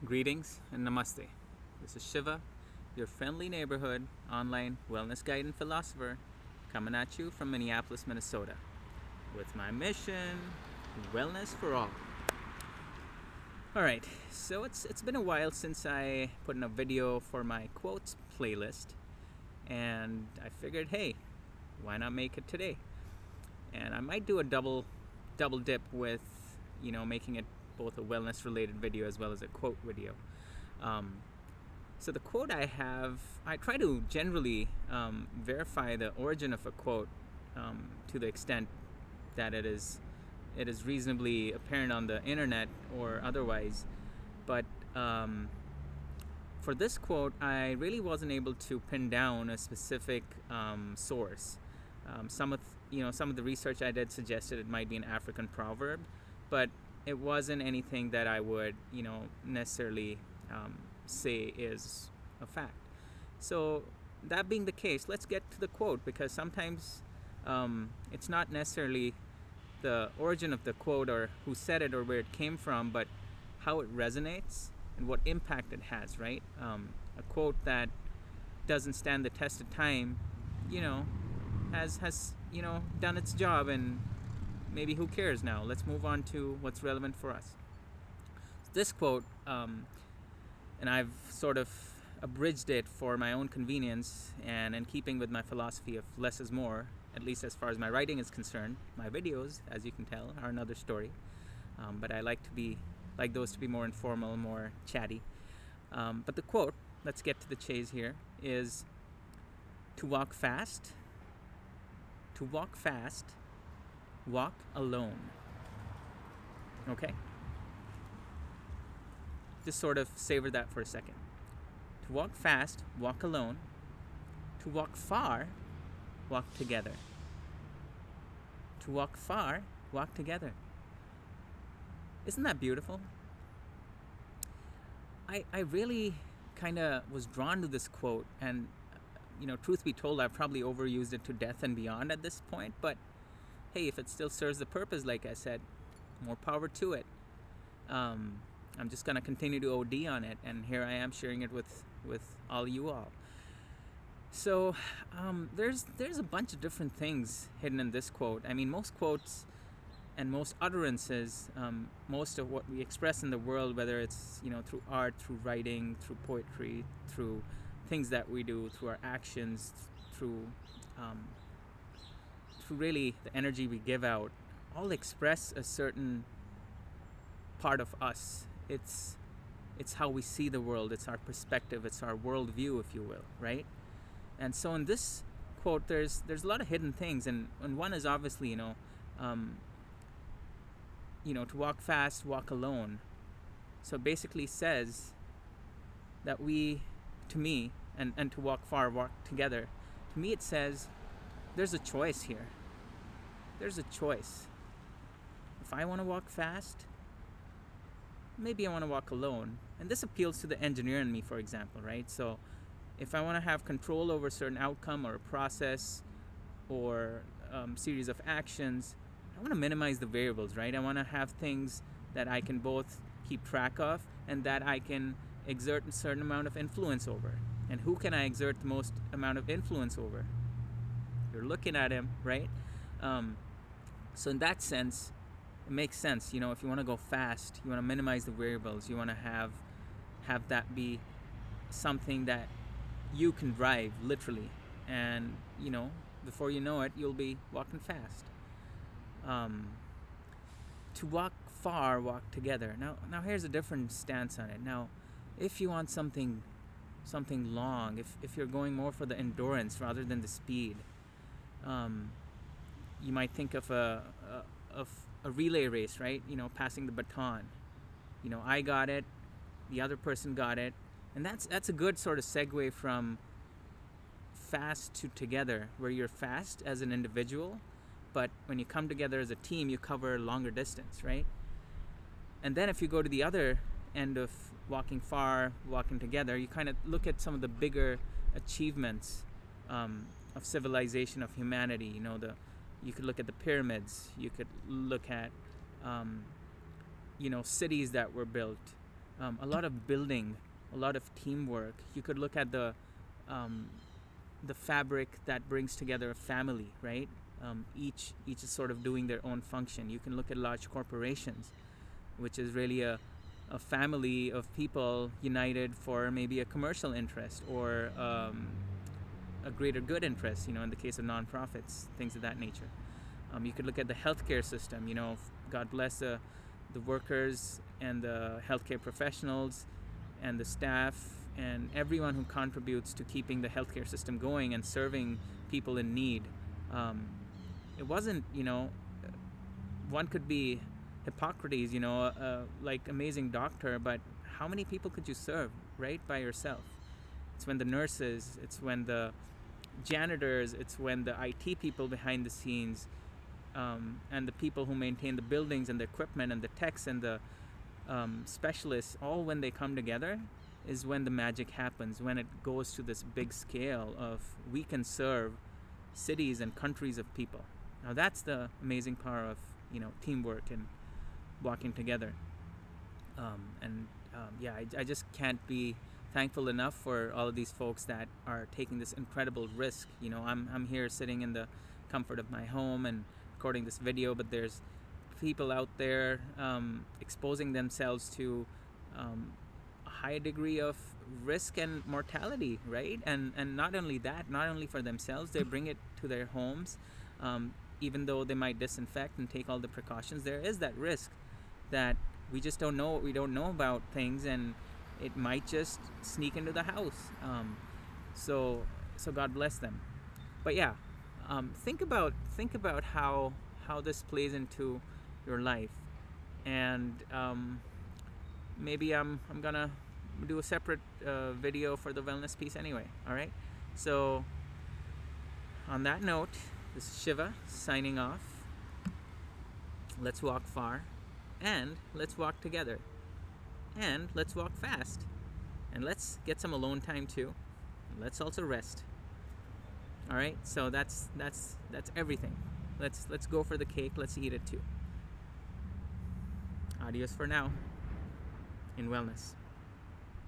Greetings and namaste. This is Shiva, your friendly neighborhood online wellness guide and philosopher, coming at you from Minneapolis, Minnesota, with my mission, wellness for all. All right, so it's been a while since I put in a video for my quotes playlist, and I figured, hey, why not make it today? And I might do a double dip with, making it both a wellness related video as well as a quote video. So the quote I have, I try to generally verify the origin of a quote to the extent that it is reasonably apparent on the internet or otherwise. But for this quote, I really wasn't able to pin down a specific source. Some of the research I did suggested it might be an African proverb, but it wasn't anything that I would, necessarily say is a fact. So that being the case, let's get to the quote, because sometimes it's not necessarily the origin of the quote or who said it or where it came from, but how it resonates and what impact it has, right? A quote that doesn't stand the test of time, has done its job, and maybe who cares now? Let's move on to what's relevant for us. This quote, and I've sort of abridged it for my own convenience and in keeping with my philosophy of less is more, at least as far as my writing is concerned. My videos, as you can tell, are another story, but I like those to be more informal, more chatty. But the quote, let's get to the chase here, is to walk fast, walk alone. Okay? Just sort of savor that for a second. To walk fast, walk alone. To walk far, walk together. To walk far, walk together. Isn't that beautiful? I really kind of was drawn to this quote, and truth be told, I've probably overused it to death and beyond at this point, but hey, if it still serves the purpose, like I said, more power to it. I'm just going to continue to OD on it, and here I am sharing it with all you all. So there's a bunch of different things hidden in this quote. I mean, most quotes and most utterances, most of what we express in the world, whether it's through art, through writing, through poetry, through things that we do, through our actions, through really the energy we give out, all express a certain part of us. It's how we see the world. It's our perspective. It's our worldview, if you will, right? And so in this quote, there's a lot of hidden things, and one is obviously to walk fast, walk alone. So it basically says that to me, and to walk far, walk together. To me, it says there's a choice here. There's a choice. If I want to walk fast, maybe I want to walk alone. And this appeals to the engineer in me, for example, right? So if I want to have control over a certain outcome or a process or series of actions, I want to minimize the variables, right? I want to have things that I can both keep track of and that I can exert a certain amount of influence over. And who can I exert the most amount of influence over? You're looking at him, right? So in that sense, it makes sense. If you want to go fast, you want to minimize the variables. You want to have that be something that you can drive, literally. And, before you know it, you'll be walking fast. To walk far, walk together. Now here's a different stance on it. Now, if you want something long, if you're going more for the endurance rather than the speed, you might think of a relay race, right? Passing the baton. I got it, the other person got it, and that's a good sort of segue from fast to together, where you're fast as an individual, but when you come together as a team, you cover longer distance, right? And then if you go to the other end of walking far, walking together, you kind of look at some of the bigger achievements of civilization, of humanity. You could look at the pyramids. You could look at cities that were built, a lot of building, a lot of teamwork. You could look at the fabric that brings together a family, right? Each is sort of doing their own function. You can look at large corporations, which is really a family of people united for maybe a commercial interest or a greater good interest, in the case of nonprofits, things of that nature. You could look at the healthcare system, God bless the workers and the healthcare professionals and the staff and everyone who contributes to keeping the healthcare system going and serving people in need. It wasn't, one could be Hippocrates, like amazing doctor, but how many people could you serve, right, by yourself? It's when the nurses, it's when the janitors, it's when the IT people behind the scenes, and the people who maintain the buildings and the equipment and the techs and the specialists, all when they come together is when the magic happens, when it goes to this big scale of we can serve cities and countries of people. Now that's the amazing power of teamwork and walking together. I just can't be thankful enough for all of these folks that are taking this incredible risk. I'm here sitting in the comfort of my home and recording this video, but there's people out there exposing themselves to a high degree of risk and mortality, right? And not only that, not only for themselves, they bring it to their homes. Even though they might disinfect and take all the precautions, there is that risk that we just don't know what we don't know about things, and it might just sneak into the house. So God bless them. But yeah, think about how this plays into your life, and maybe I'm gonna do a separate video for the wellness piece anyway. All right. So on that note, this is Shiva signing off. Let's walk far, and let's walk together, and let's walk fast, and let's get some alone time too. Let's also rest. All right. So that's everything. Let's go for the cake. Let's eat it too. Adios for now. In wellness.